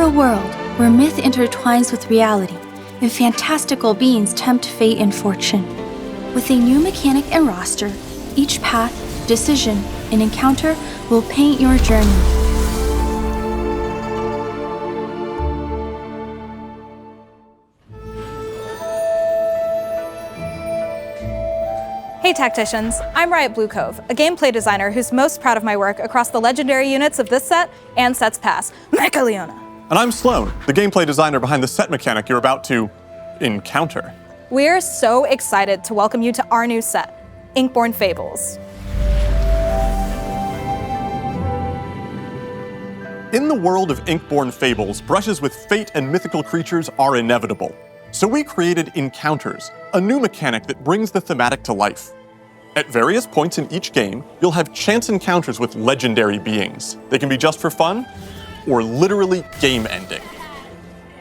a world where myth intertwines with reality and fantastical beings tempt fate and fortune. With a new mechanic and roster, each path, decision, and encounter will paint your journey. Hey Tacticians, I'm Riot Blue Cove, a gameplay designer who's most proud of my work across the legendary units of this set and sets past, Mecha Leona. And I'm Sloan, the gameplay designer behind the set mechanic you're about to encounter. We're so excited to welcome you to our new set, Inkborn Fables. In the world of Inkborn Fables, brushes with fate and mythical creatures are inevitable. So we created Encounters, a new mechanic that brings the thematic to life. At various points in each game, you'll have chance encounters with legendary beings. They can be just for fun, or literally game-ending.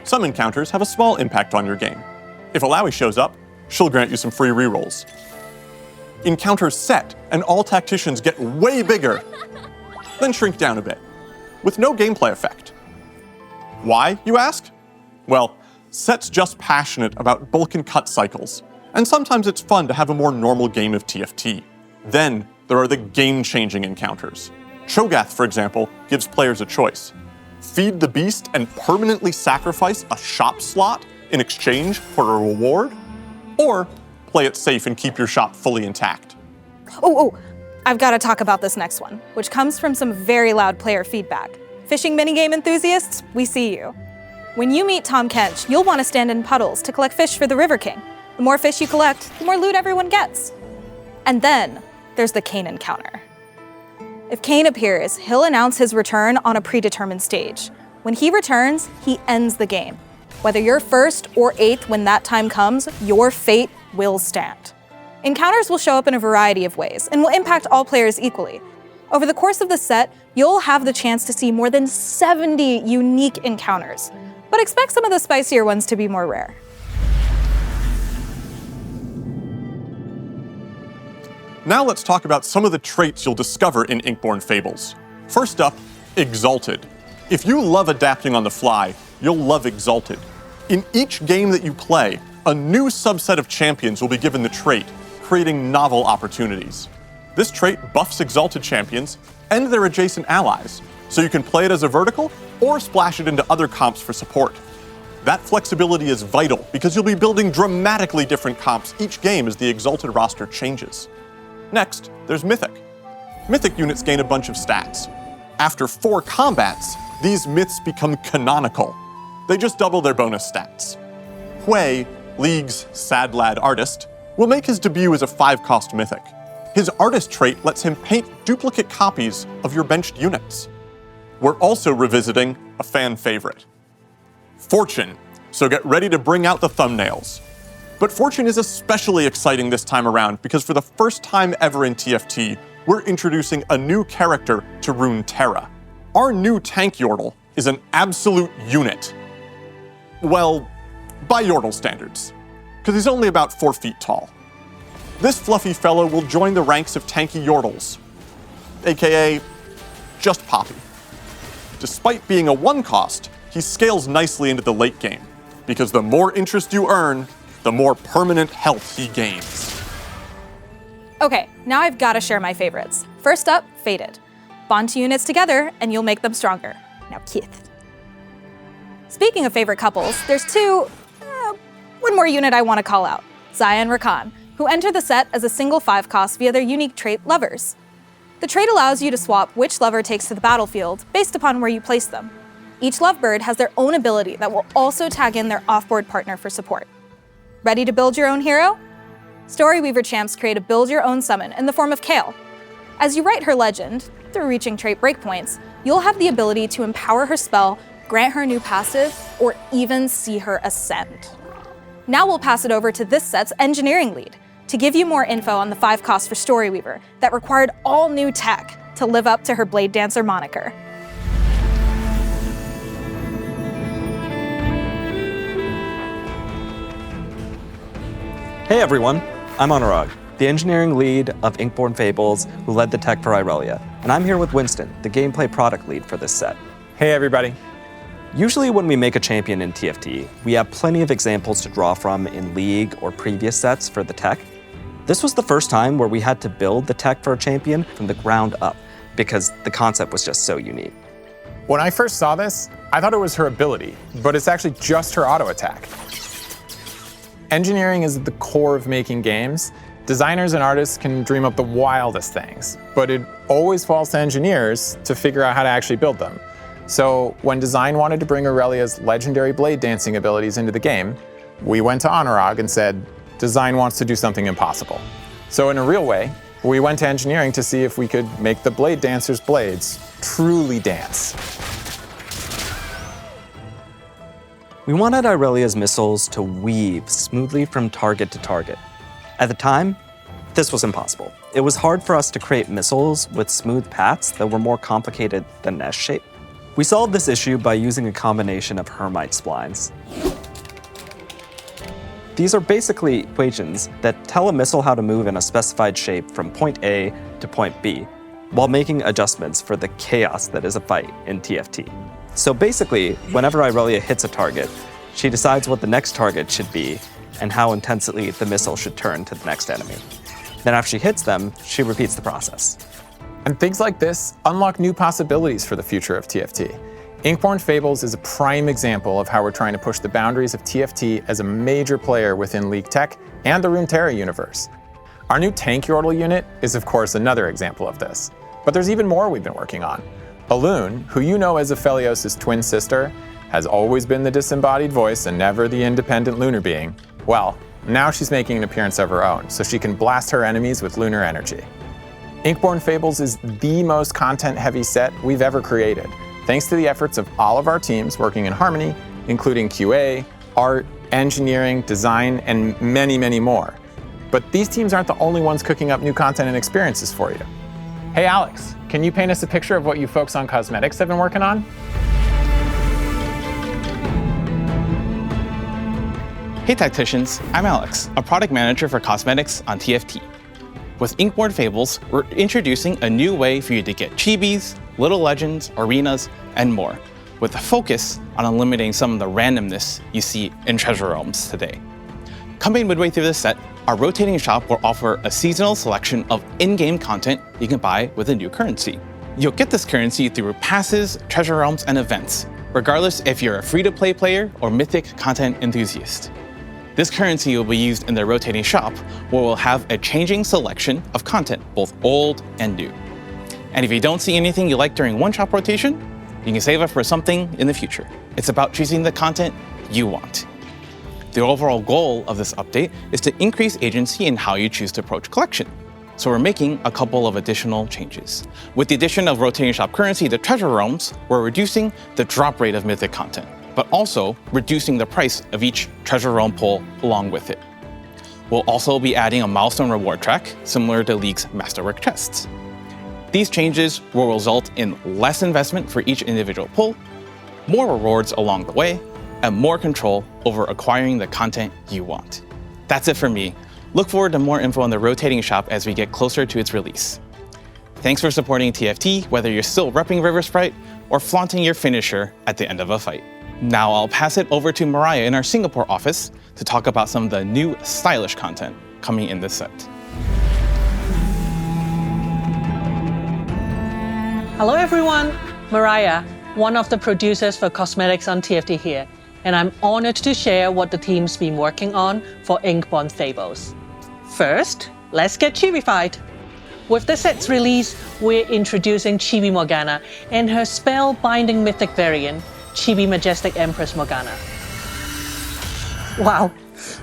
Some encounters have a small impact on your game. If Alawi shows up, she'll grant you some free rerolls. Encounters set, and all tacticians get way bigger, then shrink down a bit, with no gameplay effect. Why, you ask? Well, set's just passionate about bulk and cut cycles, and sometimes it's fun to have a more normal game of TFT. Then, there are the game-changing encounters. Cho'Gath, for example, gives players a choice. Feed the beast and permanently sacrifice a shop slot in exchange for a reward, or play it safe and keep your shop fully intact. I've got to talk about this next one, which comes from some very loud player feedback. Fishing minigame enthusiasts, we see you. When you meet Tom Kench, you'll want to stand in puddles to collect fish for the River King. The more fish you collect, the more loot everyone gets. And then there's the Kain encounter. If Kain appears, he'll announce his return on a predetermined stage. When he returns, he ends the game. Whether you're first or eighth when that time comes, your fate will stand. Encounters will show up in a variety of ways and will impact all players equally. Over the course of the set, you'll have the chance to see more than 70 unique encounters, but expect some of the spicier ones to be more rare. Now let's talk about some of the traits you'll discover in Inkborn Fables. First up, Exalted. If you love adapting on the fly, you'll love Exalted. In each game that you play, a new subset of champions will be given the trait, creating novel opportunities. This trait buffs Exalted champions and their adjacent allies, so you can play it as a vertical or splash it into other comps for support. That flexibility is vital because you'll be building dramatically different comps each game as the Exalted roster changes. Next, there's Mythic. Mythic units gain a bunch of stats. After 4 combats, these myths become canonical. They just double their bonus stats. Hui, League's sad lad artist, will make his debut as a 5-cost Mythic. His artist trait lets him paint duplicate copies of your benched units. We're also revisiting a fan favorite, Fortune, so get ready to bring out the thumbnails. But Fortune is especially exciting this time around because for the first time ever in TFT, we're introducing a new character to Runeterra. Our new tank Yordle is an absolute unit. Well, by Yordle standards, because he's only about 4 feet tall. This fluffy fellow will join the ranks of tanky Yordles, aka just Poppy. Despite being a 1-cost, he scales nicely into the late game, because the more interest you earn, the more permanent health he gains. Okay, now I've got to share my favorites. First up, Fated. Bond 2 units together and you'll make them stronger. Now Kith. Speaking of favorite couples, there's one more unit I want to call out, Zaya and Rakan, who enter the set as a single 5-cost via their unique trait, Lovers. The trait allows you to swap which lover takes to the battlefield based upon where you place them. Each lovebird has their own ability that will also tag in their off-board partner for support. Ready to build your own hero? Storyweaver champs create a build-your-own summon in the form of Kale. As you write her legend, through reaching trait breakpoints, you'll have the ability to empower her spell, grant her a new passive, or even see her ascend. Now we'll pass it over to this set's engineering lead to give you more info on the 5-cost for Storyweaver that required all new tech to live up to her Blade Dancer moniker. Hey everyone, I'm Anurag, the engineering lead of Inkborn Fables, who led the tech for Irelia, and I'm here with Winston, the gameplay product lead for this set. Hey everybody. Usually when we make a champion in TFT, we have plenty of examples to draw from in League or previous sets for the tech. This was the first time where we had to build the tech for a champion from the ground up because the concept was just so unique. When I first saw this, I thought it was her ability, but it's actually just her auto attack. Engineering is at the core of making games. Designers and artists can dream up the wildest things, but it always falls to engineers to figure out how to actually build them. So when design wanted to bring Aurelia's legendary blade dancing abilities into the game, we went to Anurag and said, design wants to do something impossible. So in a real way, we went to engineering to see if we could make the blade dancer's blades truly dance. We wanted Aurelia's missiles to weave smoothly from target to target. At the time, this was impossible. It was hard for us to create missiles with smooth paths that were more complicated than an S shape. We solved this issue by using a combination of Hermite splines. These are basically equations that tell a missile how to move in a specified shape from point A to point B, while making adjustments for the chaos that is a fight in TFT. So basically, whenever Aurelia hits a target, she decides what the next target should be and how intensely the missile should turn to the next enemy. Then after she hits them, she repeats the process. And things like this unlock new possibilities for the future of TFT. Inkborn Fables is a prime example of how we're trying to push the boundaries of TFT as a major player within League Tech and the Runeterra universe. Our new tank Yordle unit is of course another example of this, but there's even more we've been working on. Elune, who you know as Aphelios' twin sister, has always been the disembodied voice and never the independent lunar being. Well, now she's making an appearance of her own, so she can blast her enemies with lunar energy. Inkborn Fables is the most content-heavy set we've ever created, thanks to the efforts of all of our teams working in harmony, including QA, art, engineering, design, and many, many more. But these teams aren't the only ones cooking up new content and experiences for you. Hey Alex, can you paint us a picture of what you folks on cosmetics have been working on? Hey Tacticians, I'm Alex, a product manager for cosmetics on TFT. With Inkborn Fables, we're introducing a new way for you to get chibis, little legends, arenas, and more, with a focus on eliminating some of the randomness you see in treasure realms today. Coming midway through this set, our rotating shop will offer a seasonal selection of in-game content you can buy with a new currency. You'll get this currency through passes, treasure realms, and events, regardless if you're a free-to-play player or mythic content enthusiast. This currency will be used in the rotating shop, where we'll have a changing selection of content, both old and new. And if you don't see anything you like during one shop rotation, you can save up for something in the future. It's about choosing the content you want. The overall goal of this update is to increase agency in how you choose to approach collection. So we're making a couple of additional changes. With the addition of rotating shop currency to treasure realms, we're reducing the drop rate of mythic content, but also reducing the price of each treasure realm pull along with it. We'll also be adding a milestone reward track, similar to League's Masterwork chests. These changes will result in less investment for each individual pull, more rewards along the way, and more control over acquiring the content you want. That's it for me. Look forward to more info on the rotating shop as we get closer to its release. Thanks for supporting TFT, whether you're still repping River Sprite or flaunting your finisher at the end of a fight. Now I'll pass it over to Mariah in our Singapore office to talk about some of the new stylish content coming in this set. Hello everyone, Mariah, one of the producers for cosmetics on TFT here, and I'm honored to share what the team's been working on for Inkborn Fables. First, let's get chibified. With the set's release, we're introducing Chibi Morgana and her spell-binding mythic variant, Chibi Majestic Empress Morgana. Wow,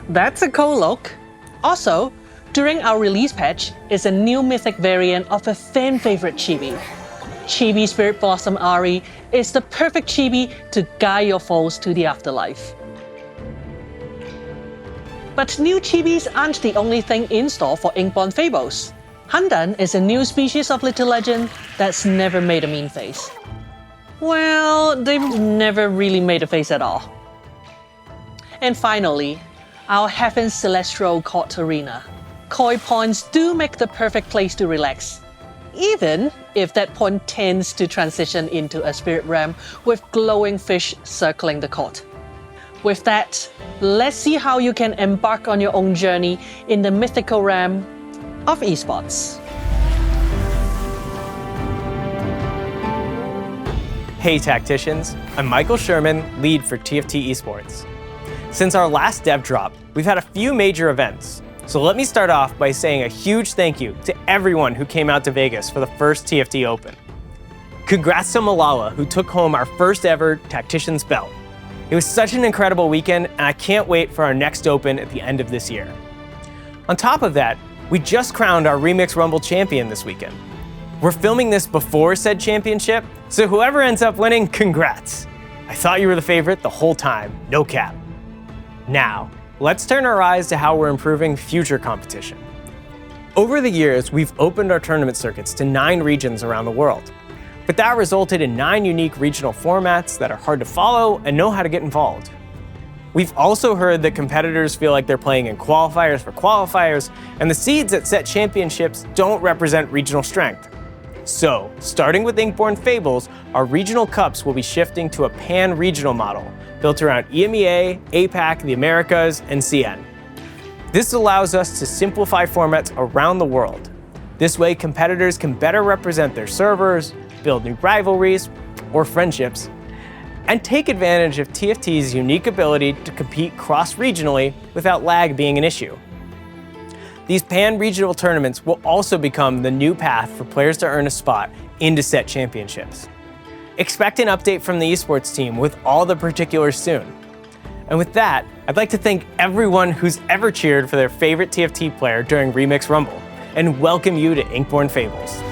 that's a cool look. Also, during our release patch is a new mythic variant of a fan favorite chibi. Chibi Spirit Blossom Ari is the perfect chibi to guide your foes to the afterlife. But new chibis aren't the only thing in store for Inkborn Fables. Handan is a new species of little legend that's never made a mean face. Well, they've never really made a face at all. And finally, our Heaven's Celestial Court Arena. Koi points do make the perfect place to relax. even if that point tends to transition into a spirit realm with glowing fish circling the court. With that, let's see how you can embark on your own journey in the mythical realm of esports. Hey Tacticians, I'm Michael Sherman, lead for TFT Esports. Since our last dev drop, we've had a few major events. So let me start off by saying a huge thank you to everyone who came out to Vegas for the first TFT Open. Congrats to Malala, who took home our first ever Tacticians belt. It was such an incredible weekend, and I can't wait for our next Open at the end of this year. On top of that, we just crowned our Remix Rumble champion this weekend. We're filming this before said championship, so whoever ends up winning, congrats. I thought you were the favorite the whole time, no cap. Now, let's turn our eyes to how we're improving future competition. Over the years, we've opened our tournament circuits to 9 regions around the world. But that resulted in 9 unique regional formats that are hard to follow and know how to get involved. We've also heard that competitors feel like they're playing in qualifiers for qualifiers, and the seeds that set championships don't represent regional strength. So, starting with Inkborn Fables, our regional cups will be shifting to a pan-regional model, built around EMEA, APAC, the Americas, and CN. This allows us to simplify formats around the world. This way, competitors can better represent their servers, build new rivalries, or friendships, and take advantage of TFT's unique ability to compete cross-regionally without lag being an issue. These pan-regional tournaments will also become the new path for players to earn a spot into set championships. Expect an update from the esports team with all the particulars soon. And with that, I'd like to thank everyone who's ever cheered for their favorite TFT player during Remix Rumble, and welcome you to Inkborn Fables.